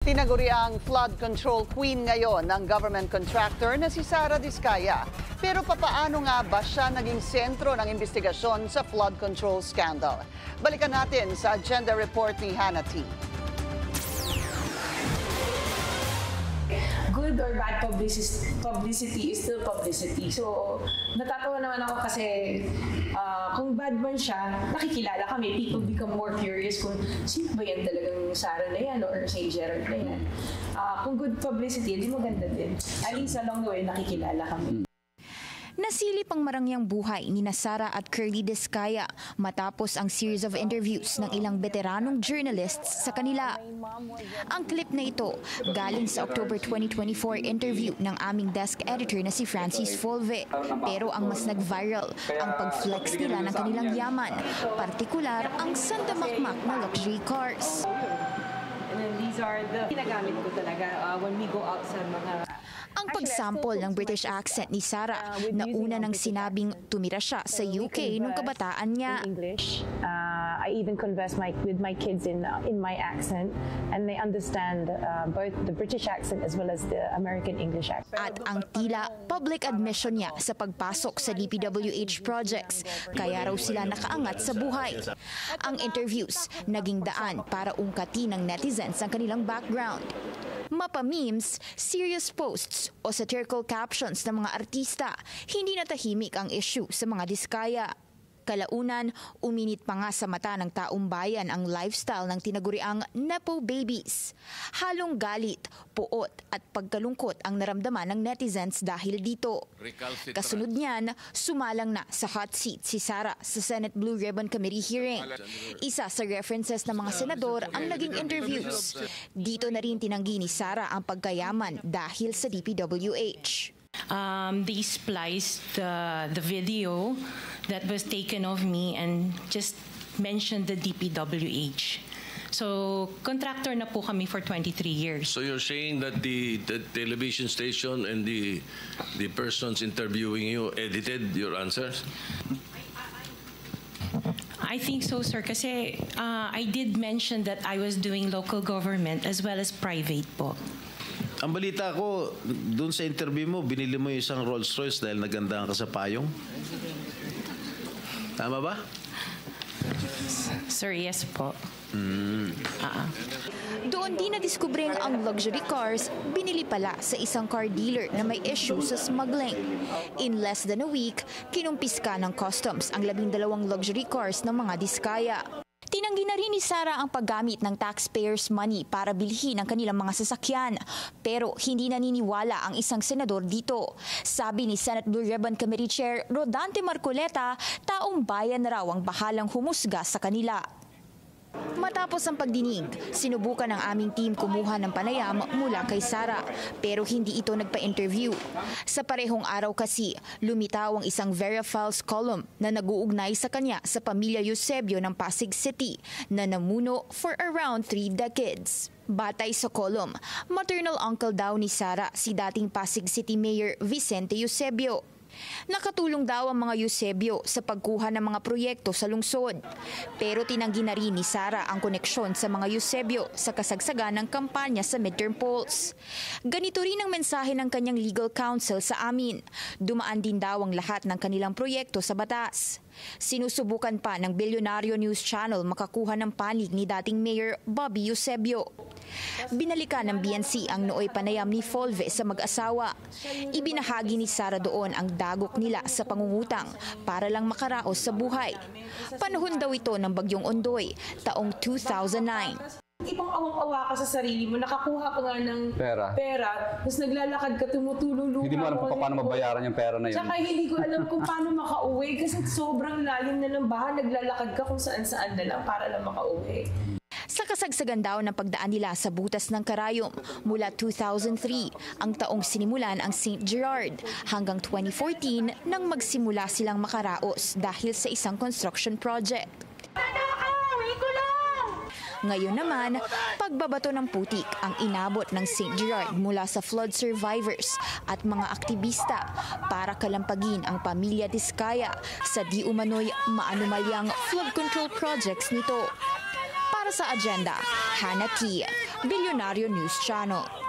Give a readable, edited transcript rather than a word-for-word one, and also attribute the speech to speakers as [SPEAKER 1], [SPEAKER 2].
[SPEAKER 1] Tinaguriang flood control queen ngayon ng government contractor na si Sara Diskaya. Pero papaano nga ba siya naging sentro ng investigasyon sa flood control scandal? Balikan natin sa agenda report ni Hannah T.
[SPEAKER 2] Good or bad publicity is still publicity. So, natatawa naman ako kasi kung bad man siya, nakikilala kami. People become more curious kung sino ba yan talagang Sara na yan or St. Gerard na yan. Kung good publicity, di maganda din. At least along the way, nakikilala kami.
[SPEAKER 3] Nasilip ang marangyang buhay ni Sara at Curly Diskaya matapos ang series of interviews ng ilang veteranong journalists sa kanila. Ang clip na ito galing sa October 2024 interview ng aming desk editor na si Francis Folve. Pero ang mas nag-viral ang pag-flex nila ng kanilang yaman, partikular ang sandamakmak na luxury cars.
[SPEAKER 2] And then these are the ginagamit ko talaga when we go out sa mga...
[SPEAKER 3] Ang pagsampol ng British accent ni Sara na una nang sinabing tumira siya sa UK nung kabataan niya.
[SPEAKER 2] English. I even converse with my kids in my accent and they understand both the British accent as well as the American English accent.
[SPEAKER 3] At ang tila public admission niya sa pagpasok sa DPWH projects, kaya raw sila nakaangat sa buhay. Ang interviews naging daan para ungkatin ng netizens ang kanilang background. Mapa-memes, serious posts o satirical captions ng mga artista, hindi natahimik ang issue sa mga Diskaya. Kalaunan, uminit pa nga sa mata ng taong bayan ang lifestyle ng tinaguriang Nepo babies. Halong galit, puot at pagkalungkot ang naramdaman ng netizens dahil dito. Kasunod niyan, sumalang na sa hot seat si Sara sa Senate Blue Ribbon Committee hearing. Isa sa references ng mga senador ang naging interviews. Dito na rin tinanggi ni Sara ang pagkayaman dahil sa DPWH.
[SPEAKER 4] They spliced the video that was taken of me and just mentioned the DPWH. So, contractor na po kami for 23 years.
[SPEAKER 5] So you're saying that the television station and the persons interviewing you edited your answers?
[SPEAKER 4] I think so, sir, kasi I did mention that I was doing local government as well as private po.
[SPEAKER 5] Ang balita ko, dun sa interview mo, binili mo yung isang Rolls Royce dahil nagandahan ka sa payong? Tama ba?
[SPEAKER 4] Sir, yes po.
[SPEAKER 3] Doon din na-diskubreng ang luxury cars binili pala sa isang car dealer na may issue sa smuggling. In less than a week, kinumpiska ng customs ang 12 luxury cars ng mga Diskaya. Tinanggi na rin ni Sara ang paggamit ng taxpayers' money para bilhin ang kanilang mga sasakyan. Pero hindi naniniwala ang isang senador dito. Sabi ni Senate Blue Ribbon Committee Chair Rodante Marcoleta, taong bayan na raw ang bahalang humusga sa kanila. Matapos ang pagdinig, sinubukan ng aming team kumuha ng panayam mula kay Sara, pero hindi ito nagpa-interview. Sa parehong araw kasi, lumitaw ang isang Vera Files column na nag-uugnay sa kanya sa pamilya Eusebio ng Pasig City na namuno for around 3 decades. Batay sa column, maternal uncle daw ni Sara si dating Pasig City Mayor Vicente Eusebio. Nakatulong daw ang mga Eusebio sa pagkuha ng mga proyekto sa lungsod. Pero tinanggi na rin ni Sara ang koneksyon sa mga Eusebio sa kasagsagan ng kampanya sa midterm polls. Ganito rin ang mensahe ng kanyang legal counsel sa amin. Dumaan din daw ang lahat ng kanilang proyekto sa batas. Sinusubukan pa ng Bilyonaryo News Channel makakuha ng panig ni dating Mayor Bobby Eusebio. Binalikan ng BNC ang nooy panayam ni Folve sa mag-asawa. Ibinahagi ni Sara doon ang dagok nila sa pangungutang para lang makaraos sa buhay. Panahon daw ito ng Bagyong Ondoy, taong 2009.
[SPEAKER 2] Ibang awang-awa ka sa sarili mo, nakakuha ka nga ng pera tapos naglalakad ka, tumutulong.
[SPEAKER 6] Hindi mo alam kung paano mabayaran yung pera na yun.
[SPEAKER 2] Tsaka hindi ko alam kung paano makauwi kasi sobrang lalim na ng baha, naglalakad ka kung saan-saan na lang para lang makauwi.
[SPEAKER 3] Sa kasagsagan daw ng pagdaan nila sa butas ng karayom mula 2003, ang taong sinimulan ang St. Gerard hanggang 2014 nang magsimula silang makaraos dahil sa isang construction project. Ngayon naman, pagbabato ng putik ang inabot ng St. Gerard mula sa flood survivors at mga aktivista para kalampagin ang pamilya Diskaya sa di umano'y maanumalyang flood control projects nito. Para sa agenda, Hannah T. Bilyonaryo News Channel.